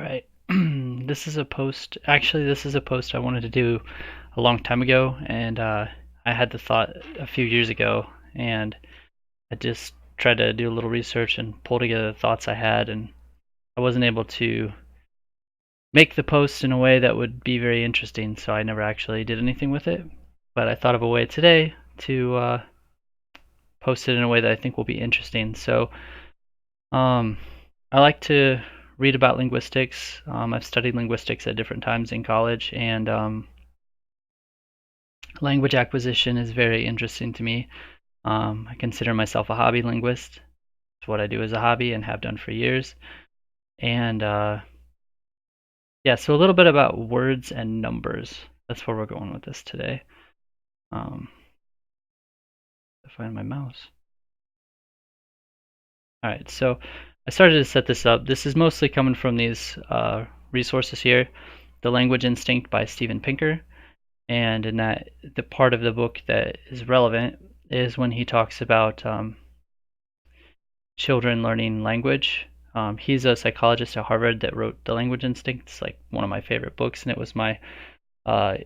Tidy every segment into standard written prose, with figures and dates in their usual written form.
All right. This is a post I wanted to do a long time ago, and I had the thought a few years ago, and I just tried to do a little research and pull together the thoughts I had, and I wasn't able to make the post in a way that would be very interesting, so I never actually did anything with it. But I thought of a way today to post it in a way that I think will be interesting. So Um, I like to read about linguistics. I've studied linguistics at different times in college, and language acquisition is very interesting to me. I consider myself a hobby linguist. It's what I do as a hobby and have done for years. And yeah, so a little bit about words and numbers. That's where we're going with this today. To find my mouse. All right, so I started to set this up. This is mostly coming from these resources here. The Language Instinct by Steven Pinker. And in that, the part of the book that is relevant is when he talks about children learning language. He's a psychologist at Harvard that wrote The Language Instinct. It's like one of my favorite books, and it was my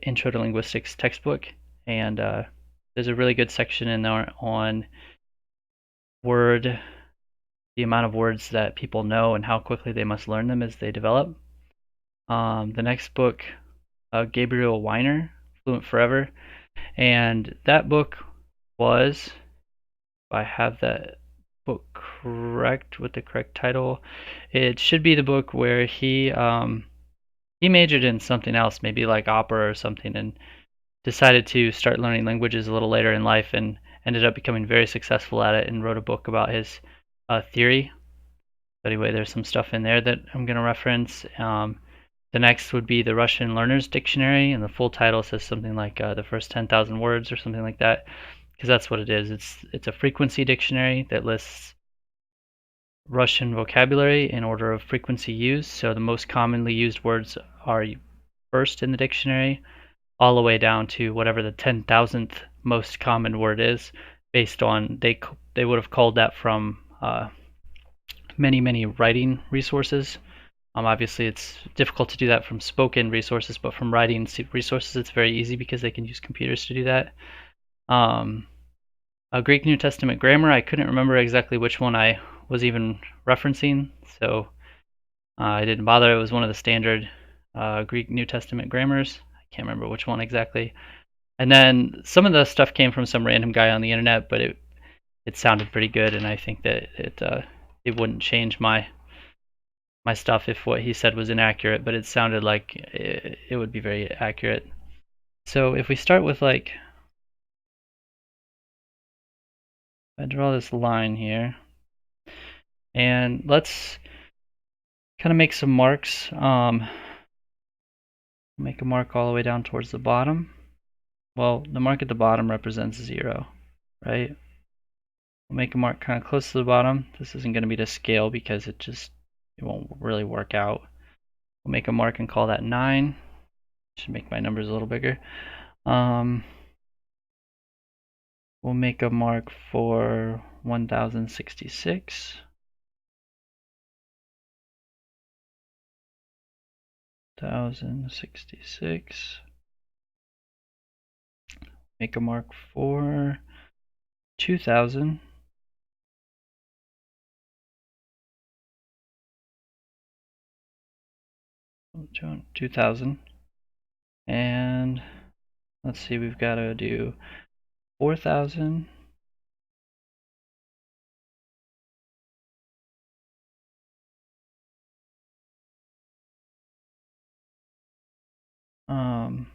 Intro to Linguistics textbook. And there's a really good section in there on the amount of words that people know and how quickly they must learn them as they develop. The next book, Gabriel Weiner, Fluent Forever, and that book was, if I have that book correct with the correct title, it should be the book where he majored in something else, maybe like opera or something, and decided to start learning languages a little later in life and ended up becoming very successful at it and wrote a book about his theory. But anyway, there's some stuff in there that I'm going to reference. The next would be the Russian Learner's Dictionary, and the full title says something like the first 10,000 words or something like that, because that's what it is. It's a frequency dictionary that lists Russian vocabulary in order of frequency used. So the most commonly used words are first in the dictionary, all the way down to whatever the 10,000th most common word is, based on they would have called that from many writing resources. Obviously, it's difficult to do that from spoken resources, but from writing resources, it's very easy because they can use computers to do that. A Greek New Testament grammar, I couldn't remember exactly which one I was even referencing, so I didn't bother. It was one of the standard Greek New Testament grammars. I can't remember which one exactly. And then some of the stuff came from some random guy on the internet, but it sounded pretty good, and I think that it wouldn't change my stuff if what he said was inaccurate, but it sounded like it would be very accurate. So if we start with like, I draw this line here, and let's kind of make some marks. Make a mark all the way down towards the bottom. Well, the mark at the bottom represents 0, right? We'll make a mark kind of close to the bottom. This isn't going to be to scale because it won't really work out. We'll make a mark and call that 9. Should make my numbers a little bigger. We'll make a mark for 1066. 1066. Make a mark for 2000. 2000. And let's see, we've got to do 4000. Um,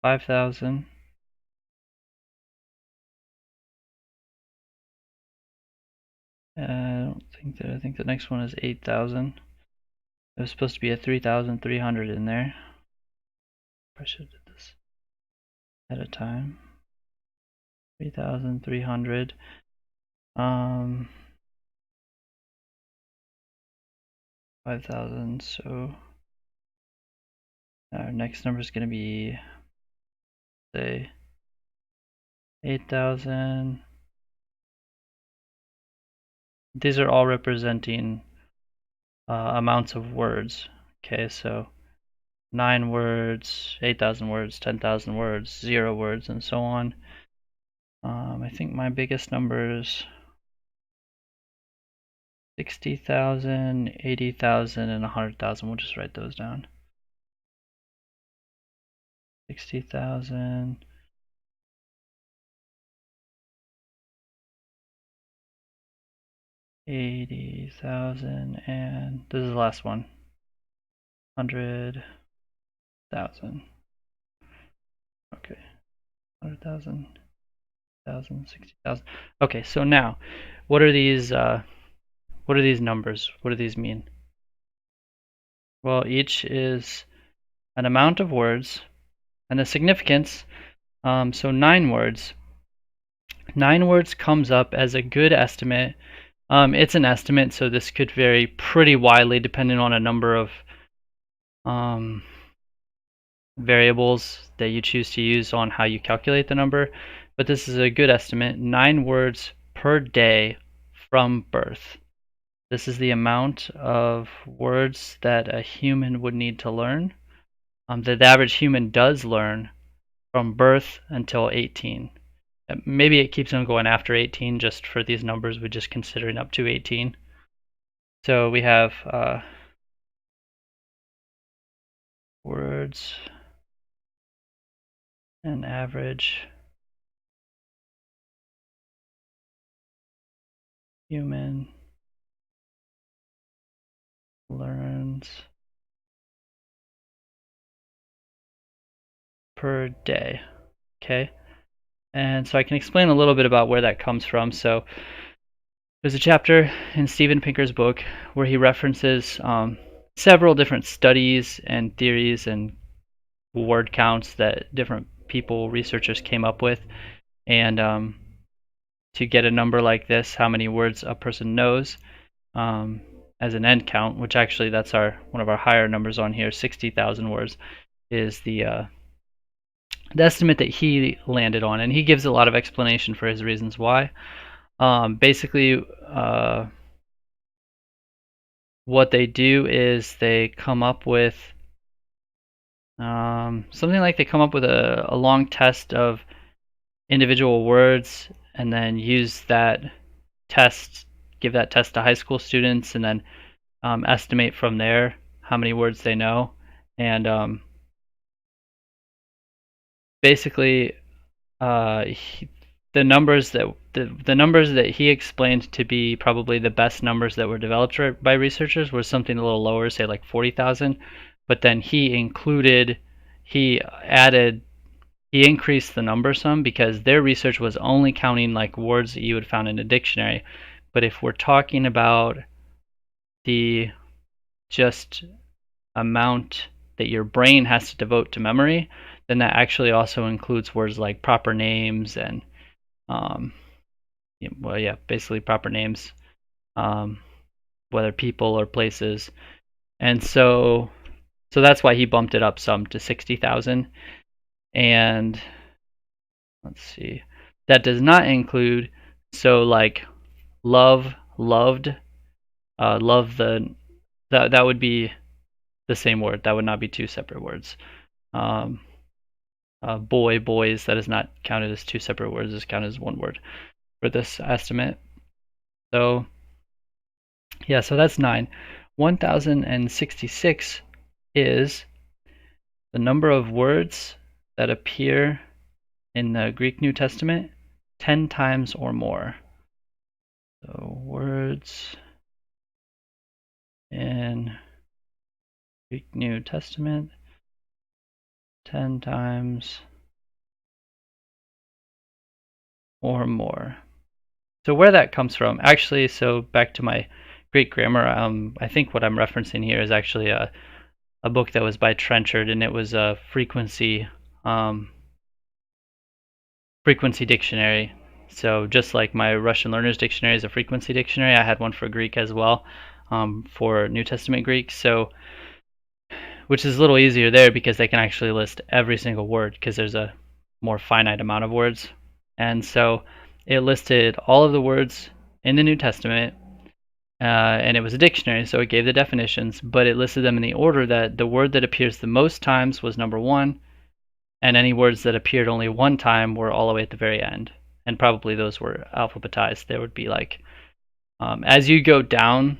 5000. I think the next one is 8000. There's supposed to be a 3300 in there. I should have did this at a time. 3300. 5000. So our next number is going to be, say, 8000. These are all representing amounts of words. Okay, so 9 words, 8,000 words, 10,000 words, 0 words, and so on. I think my biggest numbers 60,000, 80,000, and 100,000. We'll just write those down. 60,000, 80,000, and this is the last one. 100,000. Okay, 100,000, 60,000. Okay, so now, what are these? What are these numbers? What do these mean? Well, each is an amount of words, and the significance. So 9 words. 9 words comes up as a good estimate. It's an estimate, so this could vary pretty widely depending on a number of variables that you choose to use on how you calculate the number. But this is a good estimate, 9 words per day from birth. This is the amount of words that a human would need to learn, that the average human does learn from birth until 18. Maybe it keeps on going after 18, just for these numbers, we're just considering up to 18. So we have words, an average human learns per day. Okay, and so I can explain a little bit about where that comes from. So there's a chapter in Steven Pinker's book where he references several different studies and theories and word counts that different people, researchers, came up with, and to get a number like this, how many words a person knows, as an end count, which actually that's one of our higher numbers on here, 60,000 words, is the estimate that he landed on, and he gives a lot of explanation for his reasons why. Basically, what they do is they come up with something like they come up with a long test of individual words, and then use that test, give that test to high school students, and then estimate from there how many words they know. And basically, the numbers that he explained to be probably the best numbers that were developed by researchers was something a little lower, say like 40,000. But then he increased the number some, because their research was only counting like words that you would found in a dictionary. But if we're talking about the just amount that your brain has to devote to memory, then that actually also includes words like proper names and basically proper names, whether people or places. And so that's why he bumped it up some to 60,000. And let's see, that does not include, so like love, loved, love, that would be the same word. That would not be two separate words. Boy, boys, that is not counted as two separate words. It's counted as one word for this estimate. So yeah, so that's 9. 1066 is the number of words that appear in the Greek New Testament 10 times or more. So words in Greek New Testament 10 times or more. So where that comes from, actually, so back to my Greek grammar, I think what I'm referencing here is actually a book that was by Trenchard, and it was a frequency dictionary. So just like my Russian Learner's Dictionary is a frequency dictionary, I had one for Greek as well, for New Testament Greek. So, which is a little easier there because they can actually list every single word, because there's a more finite amount of words. And so it listed all of the words in the New Testament, and it was a dictionary, so it gave the definitions, but it listed them in the order that the word that appears the most times was number one, and any words that appeared only one time were all the way at the very end. And probably those were alphabetized. There would be like, as you go down,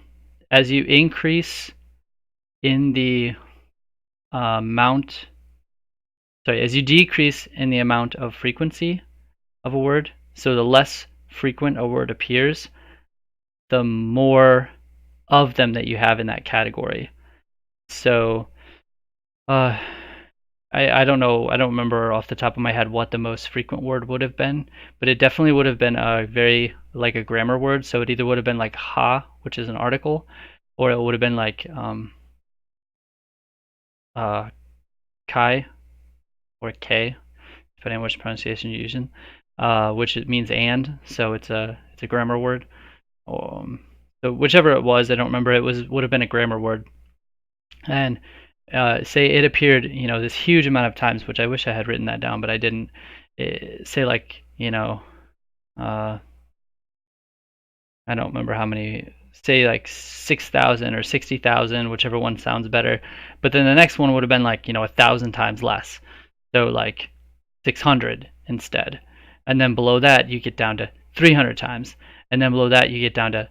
as you increase in the amount, sorry, as you decrease in the amount of frequency of a word, so the less frequent a word appears, the more of them that you have in that category. So, uh, I don't know, I don't remember off the top of my head what the most frequent word would have been, but it definitely would have been a very, like a grammar word. So it either would have been like ha, which is an article, or it would have been like kai or k, depending on which pronunciation you're using, which it means and, so it's a grammar word. So whichever it was, I don't remember. It would have been a grammar word, and say it appeared, this huge amount of times, which I wish I had written that down, but I didn't. Say like, uh, I don't remember how many. Say like 6,000 or 60,000, whichever one sounds better. But then the next one would have been like 1,000 times less, so like 600 instead. And then below that you get down to 300 times, and then below that you get down to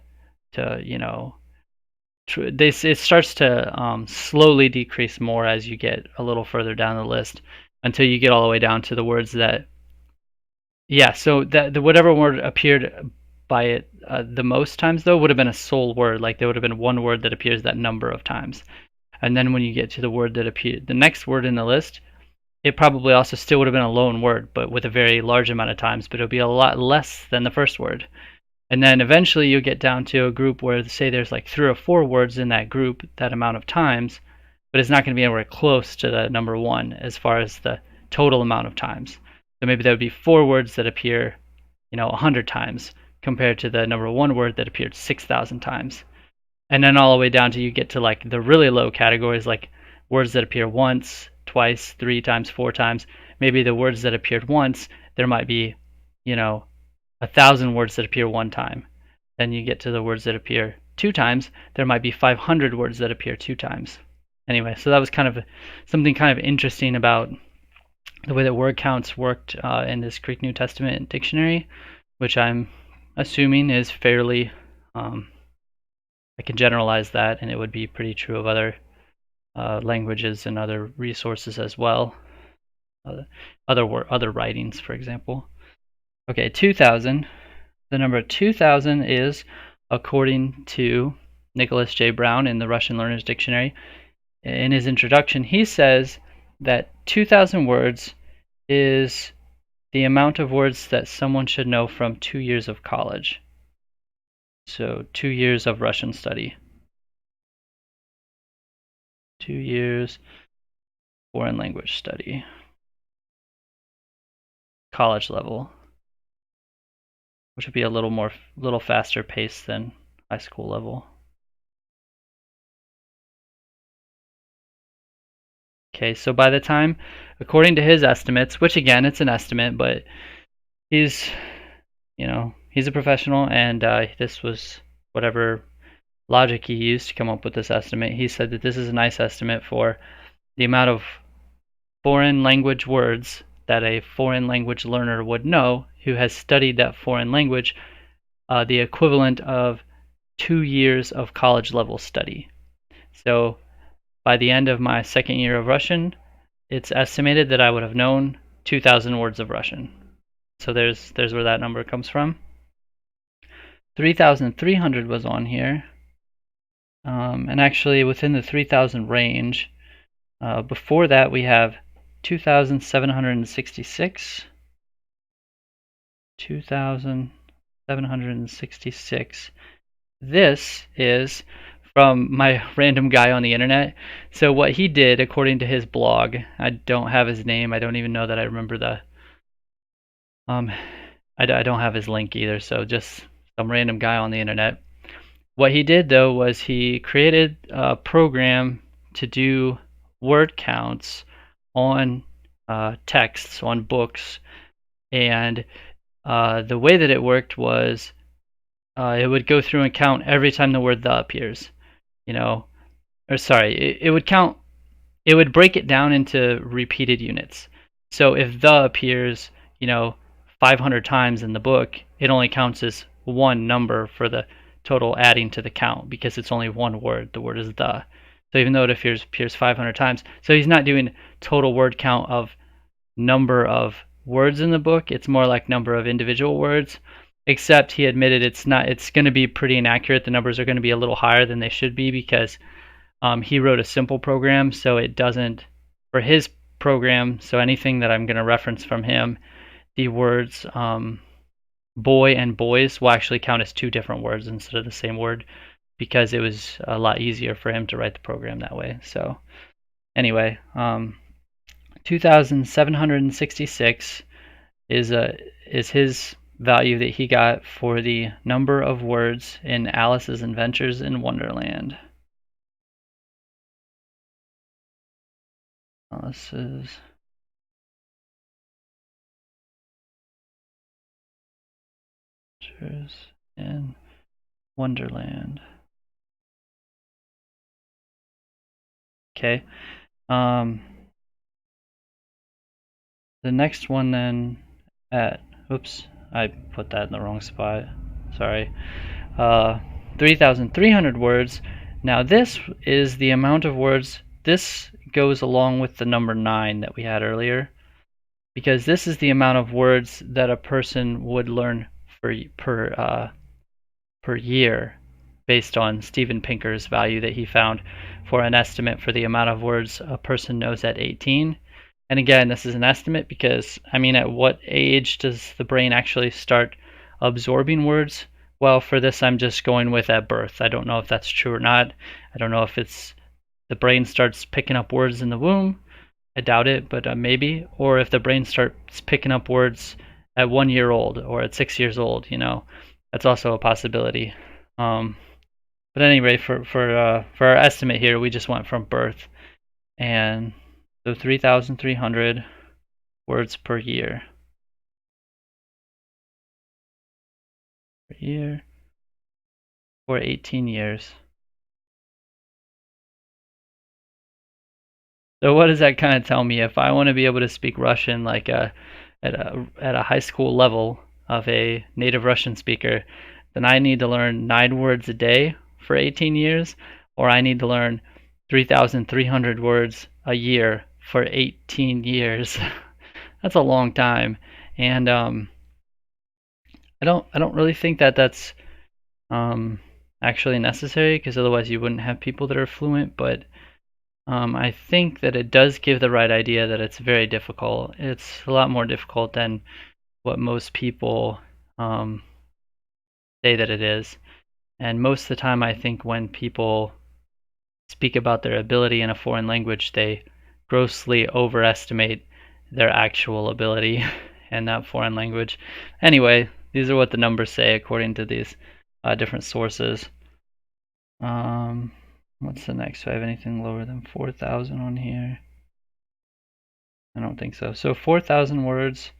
it starts to slowly decrease more as you get a little further down the list, until you get all the way down to the words that, yeah, so that the whatever word appeared by it the most times, though, would have been a sole word. Like there would have been one word that appears that number of times. And then when you get to the word that appeared, the next word in the list, it probably also still would have been a lone word, but with a very large amount of times, but it'll be a lot less than the first word. And then eventually you'll get down to a group where, say, there's like 3 or 4 words in that group that amount of times, but it's not going to be anywhere close to the number one as far as the total amount of times. So maybe there would be 4 words that appear, 100 times compared to the number one word that appeared 6,000 times. And then all the way down to you get to like the really low categories, like words that appear once, twice, 3 times, 4 times. Maybe the words that appeared once, there might be, 1,000 words that appear one time. Then you get to the words that appear 2 times, there might be 500 words that appear 2 times. Anyway, so that was kind of something kind of interesting about the way that word counts worked in this Greek New Testament dictionary, which I'm assuming is fairly, I can generalize that, and it would be pretty true of other languages and other resources as well, other writings, for example. Okay, 2000. The number 2000 is, according to Nicholas J. Brown in the Russian Learner's Dictionary, in his introduction, he says that 2,000 words is the amount of words that someone should know from 2 years of college. So 2 years of Russian study. 2 years foreign language study. College level, which would be a little faster pace than high school level. Okay, so by the time, according to his estimates, which again, it's an estimate, but he's a professional, and this was whatever logic he used to come up with this estimate. He said that this is a nice estimate for the amount of foreign language words that a foreign language learner would know who has studied that foreign language, the equivalent of 2 years of college level study. So by the end of my second year of Russian, it's estimated that I would have known 2,000 words of Russian. So there's where that number comes from. 3,300 was on here, and actually within the 3,000 range. Before that, we have 2,766. 2,766. This is from my random guy on the internet. So what he did, according to his blog, I don't have his name. I don't even know that I remember the. I don't have his link either. So just some random guy on the internet. What he did though was he created a program to do word counts on texts, on books, and the way that it worked was it would go through and count every time the word the appears. You know, or sorry, it would count. It would break it down into repeated units. So if the appears, 500 times in the book, it only counts as one number for the total adding to the count because it's only one word. The word is the. So even though it appears 500 times, so he's not doing total word count of number of words in the book. It's more like number of individual words. Except he admitted it's not. It's going to be pretty inaccurate. The numbers are going to be a little higher than they should be because he wrote a simple program, so it doesn't, for his program, so anything that I'm going to reference from him, the words boy and boys will actually count as two different words instead of the same word because it was a lot easier for him to write the program that way. So anyway, 2,766 is his value that he got for the number of words in Alice's Adventures in Wonderland. Alice's Adventures in Wonderland. Okay. The next one then oops, I put that in the wrong spot. Sorry. 3,300 words. Now this is the amount of words. This goes along with the number 9 that we had earlier, because this is the amount of words that a person would learn per year, based on Steven Pinker's value that he found for an estimate for the amount of words a person knows at 18. And again, this is an estimate because, at what age does the brain actually start absorbing words? Well, for this, I'm just going with at birth. I don't know if that's true or not. I don't know if it's the brain starts picking up words in the womb. I doubt it, but maybe. Or if the brain starts picking up words at 1 year old or at 6 years old, that's also a possibility. But anyway, for our estimate here, we just went from birth, and so 3,300 words per year. Per year for 18 years. So what does that kind of tell me? If I want to be able to speak Russian like at a high school level of a native Russian speaker, then I need to learn 9 words a day for 18 years, or I need to learn 3,300 words a year for 18 years. That's a long time, and I don't really think that that's actually necessary, because otherwise you wouldn't have people that are fluent. But I think that it does give the right idea that it's very difficult. It's a lot more difficult than what most people say that it is. And most of the time, I think when people speak about their ability in a foreign language, they grossly overestimate their actual ability in that foreign language. Anyway, these are what the numbers say according to these different sources. What's the next? Do I have anything lower than 4,000 on here? I don't think so. So 4,000 words.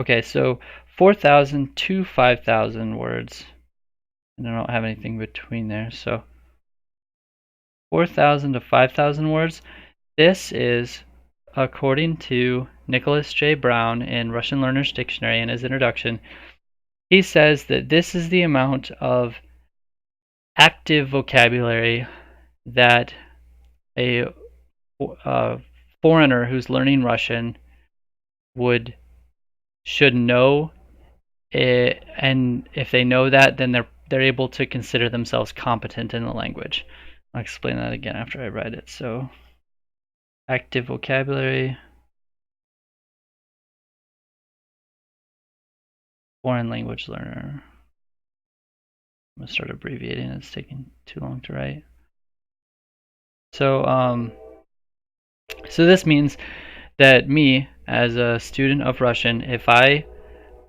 Okay, so 4,000 to 5,000 words. And I don't have anything between there. So 4,000 to 5,000 words. This is, according to Nicholas J. Brown in Russian Learner's Dictionary in his introduction, he says that this is the amount of active vocabulary that a foreigner who's learning Russian should know, and if they know that, then they're able to consider themselves competent in the language. I'll explain that again after I write it. So, active vocabulary, foreign language learner. I'm gonna start abbreviating. It's taking too long to write. So, so this means that me, as a student of Russian, if I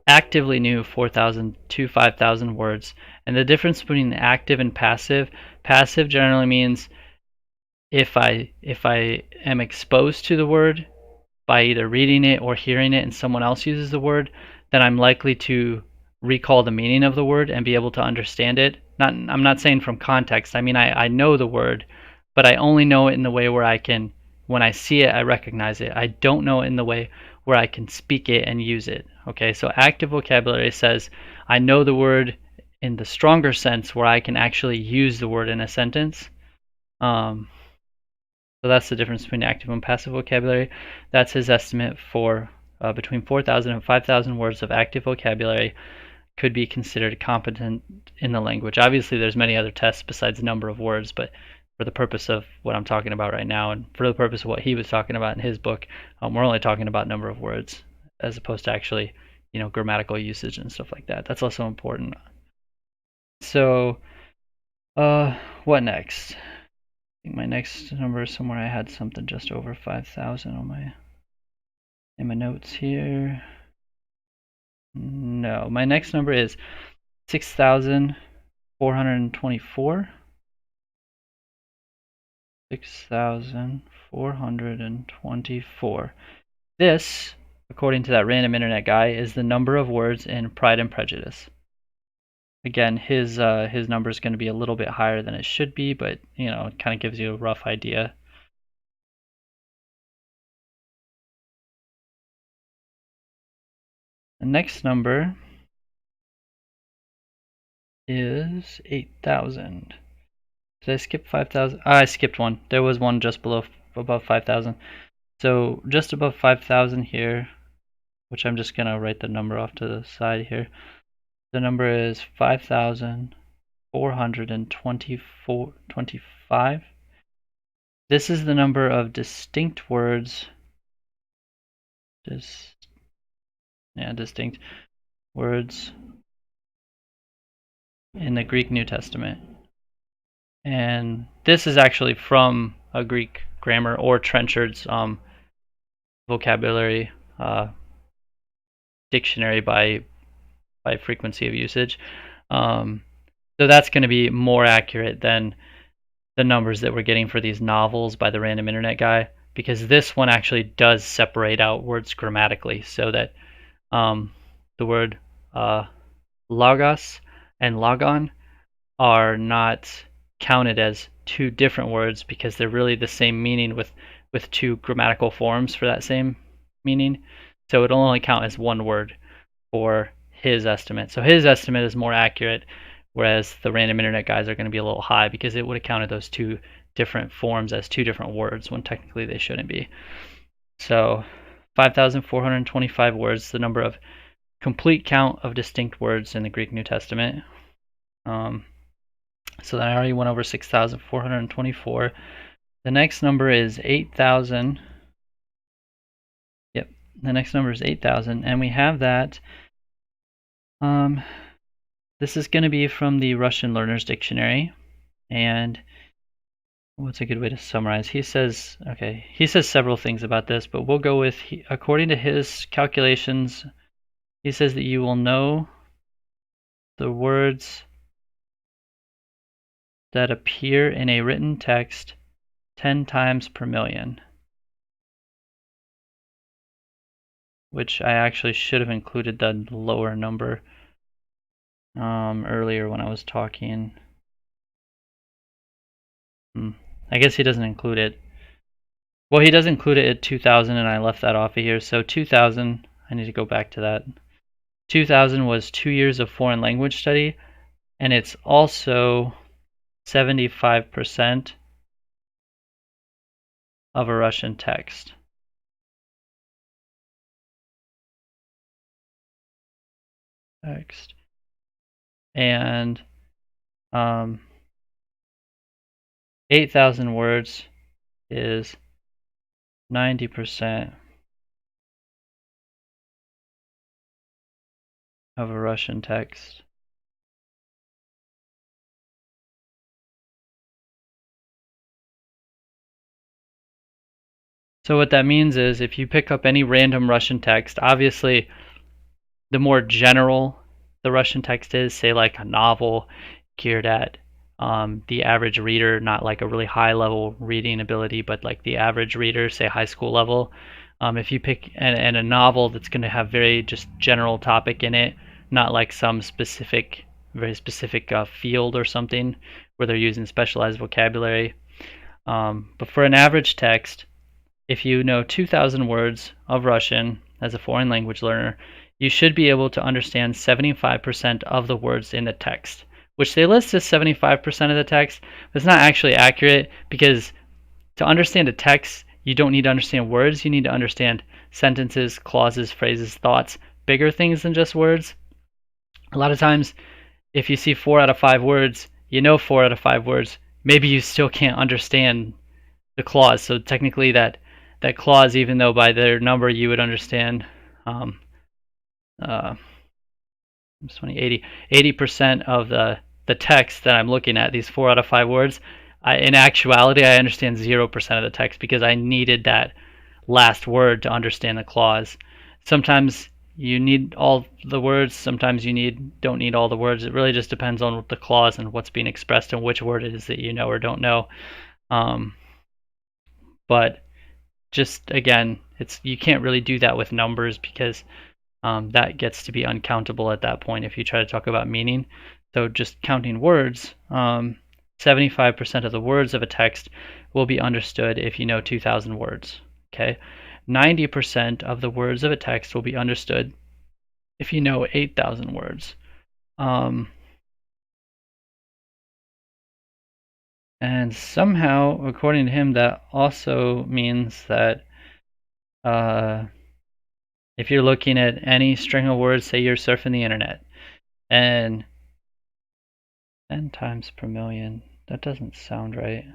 actively knew 4,000 to 5,000 words, and the difference between active and passive generally means if I am exposed to the word by either reading it or hearing it and someone else uses the word, then I'm likely to recall the meaning of the word and be able to understand it. I'm not saying from context. I mean, I know the word, but I only know it in the way where I can, when I see it, I recognize it. I don't know it in the way where I can speak it and use it. Okay, so active vocabulary says I know the word in the stronger sense where I can actually use the word in a sentence. So that's the difference between active and passive vocabulary. That's his estimate for between 4,000 and 5,000 words of active vocabulary could be considered competent in the language. Obviously, there's many other tests besides number of words, but for the purpose of what I'm talking about right now, and for the purpose of what he was talking about in his book, we're only talking about number of words as opposed to actually, grammatical usage and stuff like that. That's also important. So, what next? I think my next number is somewhere I had something just over 5,000 on in my notes here. No, my next number is 6,424. 6,424. This, according to that random internet guy, is the number of words in Pride and Prejudice. Again, his number is going to be a little bit higher than it should be, but it kind of gives you a rough idea. The next number is 8,000. Did I skip 5,000? I skipped one. There was one just above 5,000. So just above 5,000 here, which I'm just going to write the number off to the side here. The number is 5,425. This is the number of distinct words. Distinct words in the Greek New Testament. And this is actually from a Greek grammar or Trenchard's vocabulary dictionary by frequency of usage. So that's going to be more accurate than the numbers that we're getting for these novels by the random internet guy, because this one actually does separate out words grammatically, so that the word logos and logon are not counted as two different words, because they're really the same meaning with two grammatical forms for that same meaning. So it'll only count as one word for his estimate. So his estimate is more accurate, whereas the random internet guys are going to be a little high, because it would have counted those two different forms as two different words when technically they shouldn't be. So 5,425 words, the number of complete count of distinct words in the Greek New Testament. So then I already went over 6,424. The next number is 8,000. Yep, the next number is 8,000, and we have that. This is going to be from the Russian Learner's Dictionary, and what's a good way to summarize? He says several things about this, but we'll go with, according to his calculations, he says that you will know the words that appear in a written text 10 times per million, which I actually should have included the lower number earlier when I was talking. I guess he doesn't include it. Well, he does include it at 2,000, and I left that off of here. So 2,000, I need to go back to that. 2,000 was 2 years of foreign language study, and it's also 75% of a Russian text. And 8,000 words is 90% of a Russian text. So what that means is, if you pick up any random Russian text, obviously the more general the Russian text is, say like a novel geared at the average reader, not like a really high level reading ability, but like the average reader, say high school level. If you pick and a novel that's going to have very just general topic in it, not like some specific, very specific field or something where they're using specialized vocabulary. But for an average text, if you know 2,000 words of Russian as a foreign language learner, you should be able to understand 75% of the words in the text, which they list as 75% of the text, but it's not actually accurate, because to understand a text, you don't need to understand words, you need to understand sentences, clauses, phrases, thoughts, bigger things than just words. A lot of times, if you see 4 out of 5 words, you know 4 out of 5 words, maybe you still can't understand the clause. So technically that clause, even though by their number you would understand 80% of the text that I'm looking at, these 4 out of 5 words, in actuality I understand 0% of the text because I needed that last word to understand the clause. Sometimes you need all the words, sometimes you don't need all the words. It really just depends on the clause and what's being expressed and which word it is that you know or don't know. But just again, you can't really do that with numbers, because that gets to be uncountable at that point if you try to talk about meaning. So just counting words, 75% of the words of a text will be understood if you know 2,000 words. Okay, 90% of the words of a text will be understood if you know 8,000 words. And somehow, according to him, that also means that if you're looking at any string of words, say you're surfing the internet, and 10 times per million, that doesn't sound right.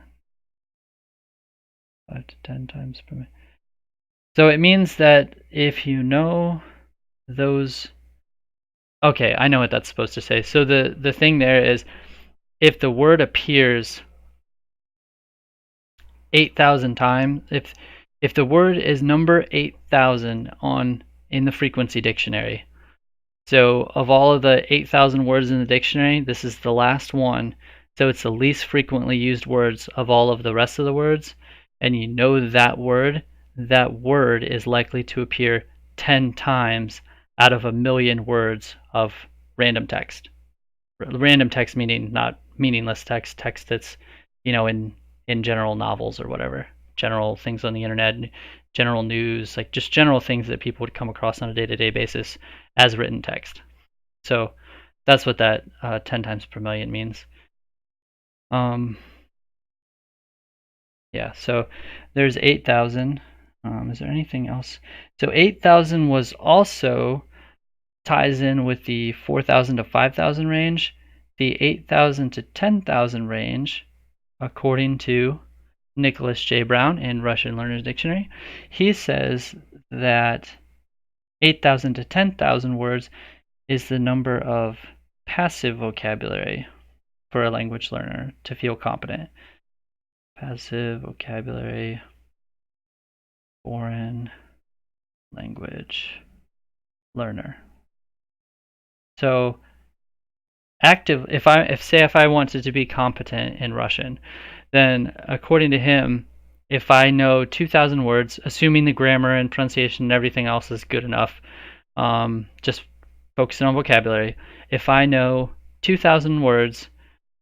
5 to 10 times per million. So it means that if you know those, okay, I know what that's supposed to say. So the thing there is, if the word appears 8,000 times, if the word is number 8,000 in the frequency dictionary, so of all of the 8,000 words in the dictionary, this is the last one, so it's the least frequently used words of all of the rest of the words, and you know that word is likely to appear 10 times out of a million words of random text. Random text meaning not meaningless text that's, in general novels or whatever, general things on the internet, general news, like just general things that people would come across on a day-to-day basis as written text. So that's what that 10 times per million means. Yeah, so there's 8,000. Is there anything else? So 8,000 was also ties in with the 4,000 to 5,000 range, the 8,000 to 10,000 range, according to Nicholas J. Brown in Russian Learner's Dictionary. He says that 8,000 to 10,000 words is the number of passive vocabulary for a language learner to feel competent. Passive vocabulary, foreign language learner. So active, if I wanted to be competent in Russian, then according to him, if I know 2,000 words, assuming the grammar and pronunciation and everything else is good enough, just focusing on vocabulary, if I know 2,000 words,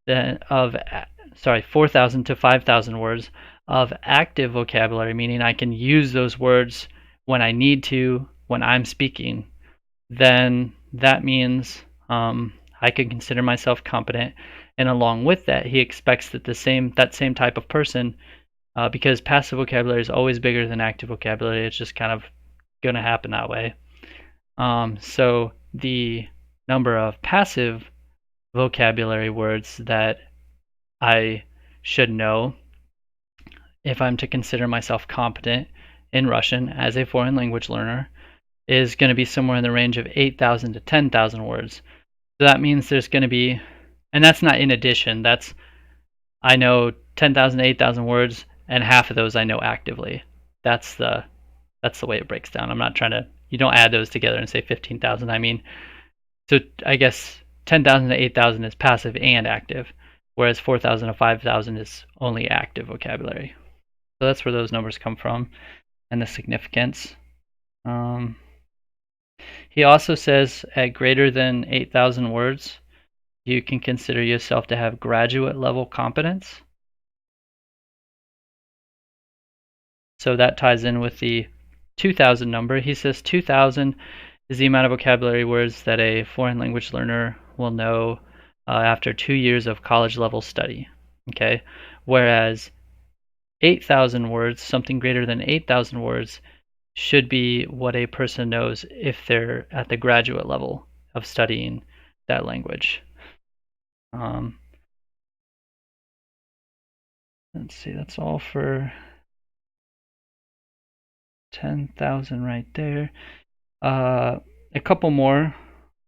then 4,000 to 5,000 words of active vocabulary, meaning I can use those words when I need to, when I'm speaking, then that means I can consider myself competent. And along with that, he expects that that same type of person, because passive vocabulary is always bigger than active vocabulary, it's just kind of going to happen that way. So the number of passive vocabulary words that I should know if I'm to consider myself competent in Russian as a foreign language learner is going to be somewhere in the range of 8,000 to 10,000 words. So that means there's going to be, and that's not in addition, that's, I know 10,000 to 8,000 words, and half of those I know actively. That's the way it breaks down. I'm not trying to, you don't add those together and say 15,000. I mean, so I guess 10,000 to 8,000 is passive and active, whereas 4,000 to 5,000 is only active vocabulary. So that's where those numbers come from and the significance. He also says at greater than 8,000 words, you can consider yourself to have graduate level competence. So that ties in with the 2,000 number. He says 2,000 is the amount of vocabulary words that a foreign language learner will know after 2 years of college level study. Okay, whereas 8,000 words, something greater than 8,000 words, should be what a person knows if they're at the graduate level of studying that language. Um, let's see, that's all for 10,000 right there. A couple more.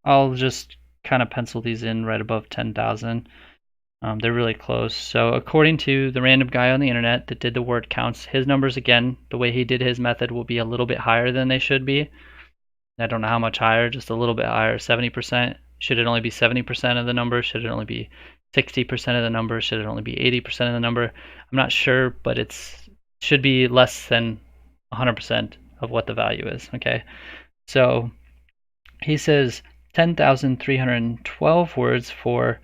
I'll just kind of pencil these in right above 10,000. They're really close. So according to the random guy on the internet that did the word counts, his numbers, again, the way he did his method, will be a little bit higher than they should be. I don't know how much higher, just a little bit higher, 70%. Should it only be 70% of the number? Should it only be 60% of the number? Should it only be 80% of the number? I'm not sure, but it should be less than 100% of what the value is, okay? So he says 10,312 words for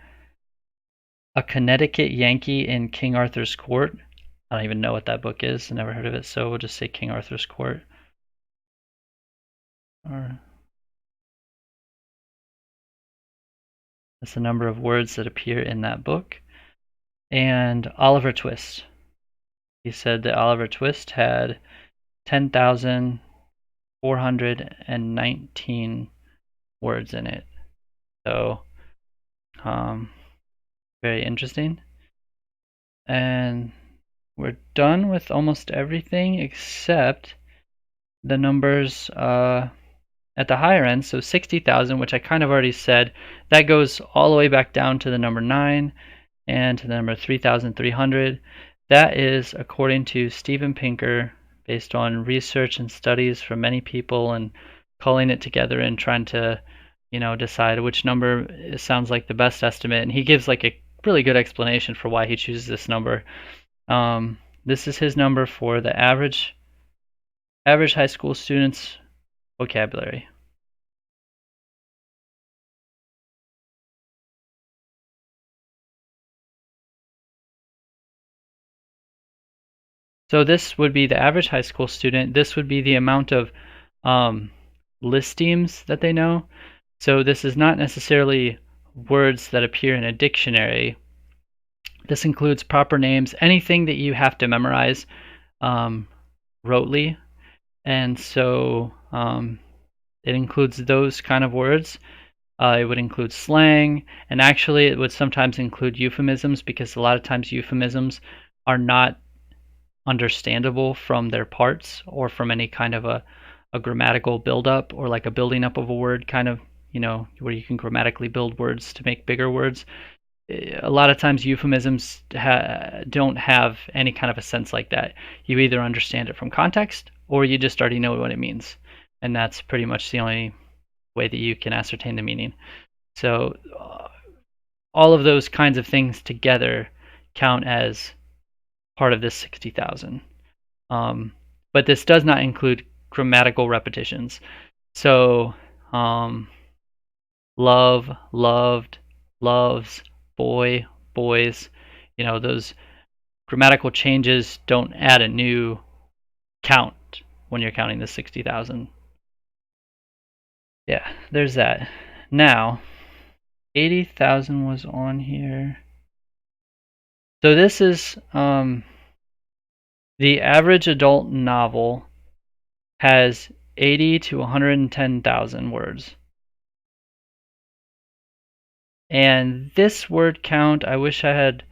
a Connecticut Yankee in King Arthur's Court. I don't even know what that book is. I never heard of it, so we'll just say King Arthur's Court. Or that's the number of words that appear in that book. And Oliver Twist. He said that Oliver Twist had 10,419 words in it. So, very interesting. And we're done with almost everything except the numbers at the higher end. So 60,000, which I kind of already said, that goes all the way back down to the number 9 and to the number 3,300. That is according to Steven Pinker, based on research and studies from many people and culling it together and trying to, decide which number sounds like the best estimate. And he gives like a really good explanation for why he chooses this number. This is his number for the average high school student's vocabulary. So this would be the average high school student. This would be the amount of listemes that they know. So this is not necessarily words that appear in a dictionary. This includes proper names, anything that you have to memorize rotely. And so it includes those kind of words. It would include slang, and actually it would sometimes include euphemisms, because a lot of times euphemisms are not understandable from their parts or from any kind of a grammatical build-up, or like a building up of a word kind of, where you can grammatically build words to make bigger words. A lot of times euphemisms don't have any kind of a sense like that. You either understand it from context or you just already know what it means. And that's pretty much the only way that you can ascertain the meaning. So all of those kinds of things together count as part of this 60,000. But this does not include grammatical repetitions. So love, loved, loves, boy, boys, those grammatical changes don't add a new count when you're counting the 60,000. Yeah, there's that. Now, 80,000 was on here. So this is the average adult novel has 80 to 110,000 words. And this word count, I wish I had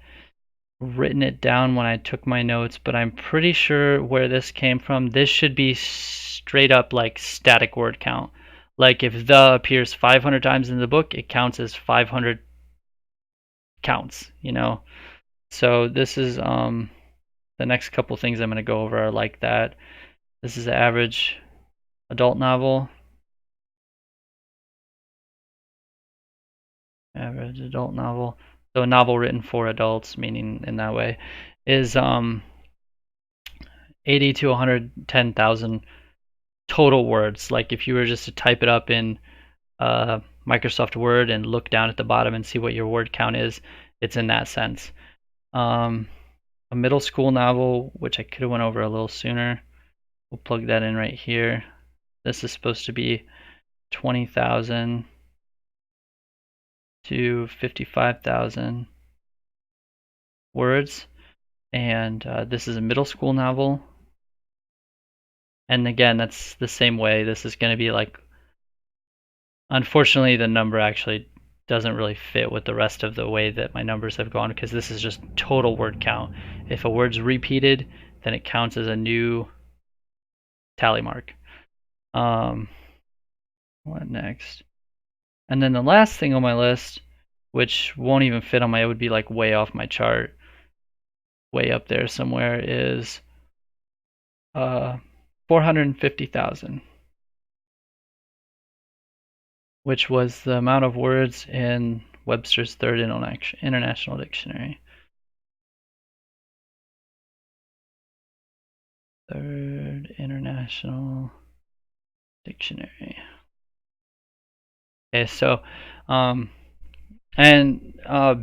written it down when I took my notes, but I'm pretty sure where this came from. This should be straight up like static word count. Like if the appears 500 times in the book, it counts as 500 counts, So this is the next couple things I'm going to go over are like that. This is the average adult novel. Average adult novel. So a novel written for adults, meaning in that way, is 80 to 110,000 total words. Like if you were just to type it up in Microsoft Word and look down at the bottom and see what your word count is, it's in that sense. A middle school novel, which I could have went over a little sooner. We'll plug that in right here. This is supposed to be 20,000 to 55,000 words, and this is a middle school novel. And again, that's the same way. This is going to be like, unfortunately, the number actually doesn't really fit with the rest of the way that my numbers have gone, because this is just total word count. If a word's repeated, then it counts as a new tally mark. What next? And then the last thing on my list, which won't even fit on my, it would be like way off my chart, way up there somewhere, is 450,000, which was the amount of words in Webster's Third International Dictionary. Third International Dictionary. Okay, so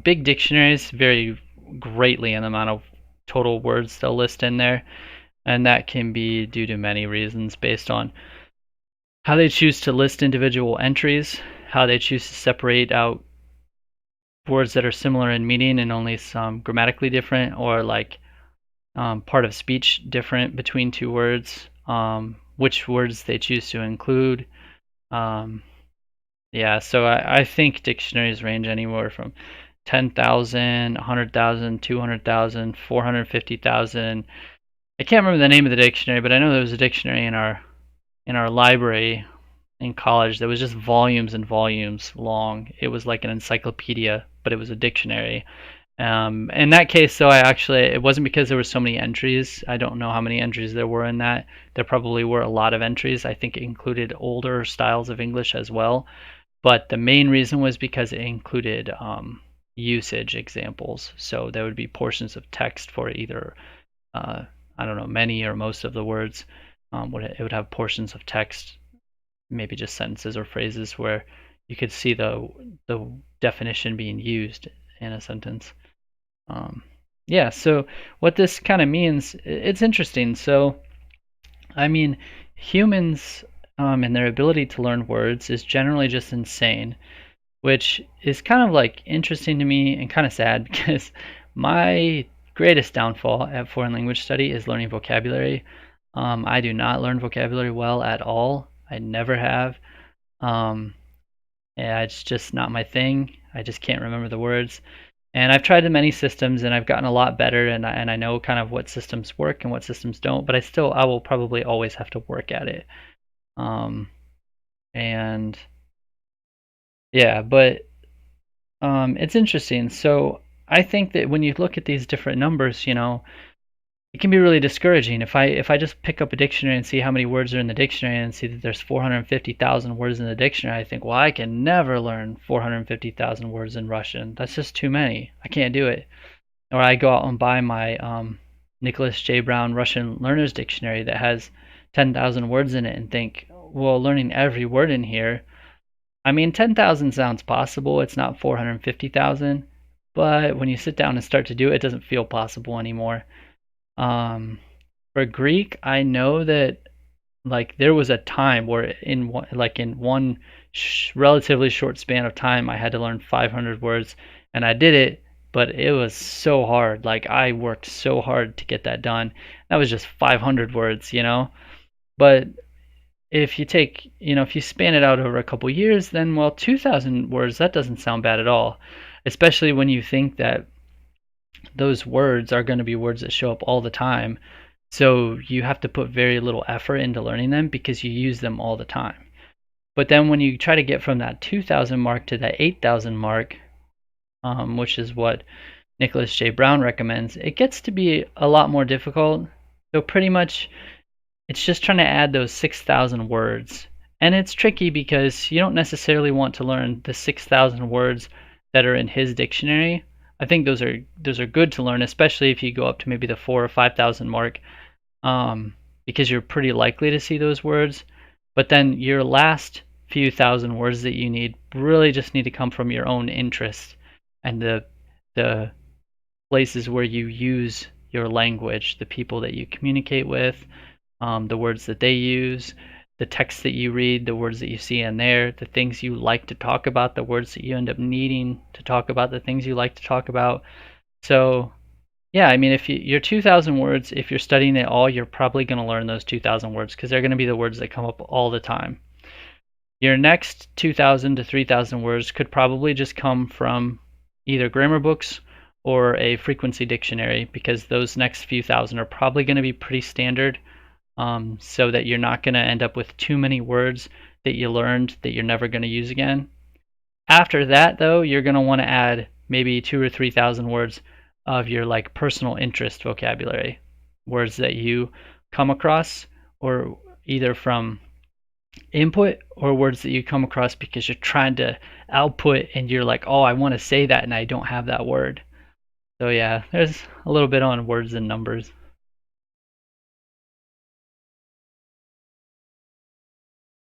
big dictionaries vary greatly in the amount of total words they'll list in there, and that can be due to many reasons based on how they choose to list individual entries, how they choose to separate out words that are similar in meaning and only some grammatically different, or like part of speech different between two words, which words they choose to include. Yeah, so I think dictionaries range anywhere from 10,000, 100,000, 200,000, 450,000. I can't remember the name of the dictionary, but I know there was a dictionary in our library in college that was just volumes and volumes long. It was like an encyclopedia, but it was a dictionary. In that case, though, it wasn't because there were so many entries. I don't know how many entries there were in that. There probably were a lot of entries. I think it included older styles of English as well. But the main reason was because it included usage examples. So there would be portions of text for either, I don't know, many or most of the words. It would have portions of text, maybe just sentences or phrases, where you could see the definition being used in a sentence. Yeah, so what this kind of means, it's interesting. So, I mean, humans and their ability to learn words is generally just insane, which is kind of like interesting to me and kind of sad because my greatest downfall at foreign language study is learning vocabulary. I do not learn vocabulary well at all. I never have. Yeah, it's just not my thing. I just can't remember the words. And I've tried many systems and I've gotten a lot better, and I know kind of what systems work and what systems don't, but I will probably always have to work at it. And yeah, but it's interesting. So I think that when you look at these different numbers, it can be really discouraging. If I just pick up a dictionary and see how many words are in the dictionary and see that there's 450,000 words in the dictionary, I think, well, I can never learn 450,000 words in Russian. That's just too many. I can't do it. Or I go out and buy my Nicholas J. Brown Russian Learner's Dictionary that has 10,000 words in it and think, well, learning every word in here, I mean, 10,000 sounds possible. It's not 450,000. But when you sit down and start to do it, it doesn't feel possible anymore. For Greek, I know that like there was a time where in one relatively short span of time I had to learn 500 words, and I did it, but it was so hard. Like I worked so hard to get that done. That was just 500 words. But if you span it out over a couple years, then well, 2,000 words, that doesn't sound bad at all, especially when you think that those words are going to be words that show up all the time. So you have to put very little effort into learning them because you use them all the time. But then when you try to get from that 2,000 mark to that 8,000 mark, which is what Nicholas J. Brown recommends, it gets to be a lot more difficult. So pretty much it's just trying to add those 6,000 words. And it's tricky because you don't necessarily want to learn the 6,000 words that are in his dictionary. I think those are good to learn, especially if you go up to maybe the 4,000 or 5,000 mark. because you're pretty likely to see those words. But then your last few thousand words that you need really just need to come from your own interest and the places where you use your language, the people that you communicate with, the words that they use, the text that you read, the words that you see in there, the things you like to talk about, the words that you end up needing to talk about, the things you like to talk about. So yeah, I mean, if you're 2,000 words, if you're studying it all, you're probably going to learn those 2,000 words because they're going to be the words that come up all the time. Your next 2,000 to 3,000 words could probably just come from either grammar books or a frequency dictionary because those next few thousand are probably going to be pretty standard, so that you're not going to end up with too many words that you learned that you're never going to use again. After that, though, you're going to want to add maybe 2 or 3,000 words of your like personal interest vocabulary, words that you come across, or either from input or words that you come across because you're trying to output and you're like, oh, I want to say that and I don't have that word. So yeah, there's a little bit on words and numbers.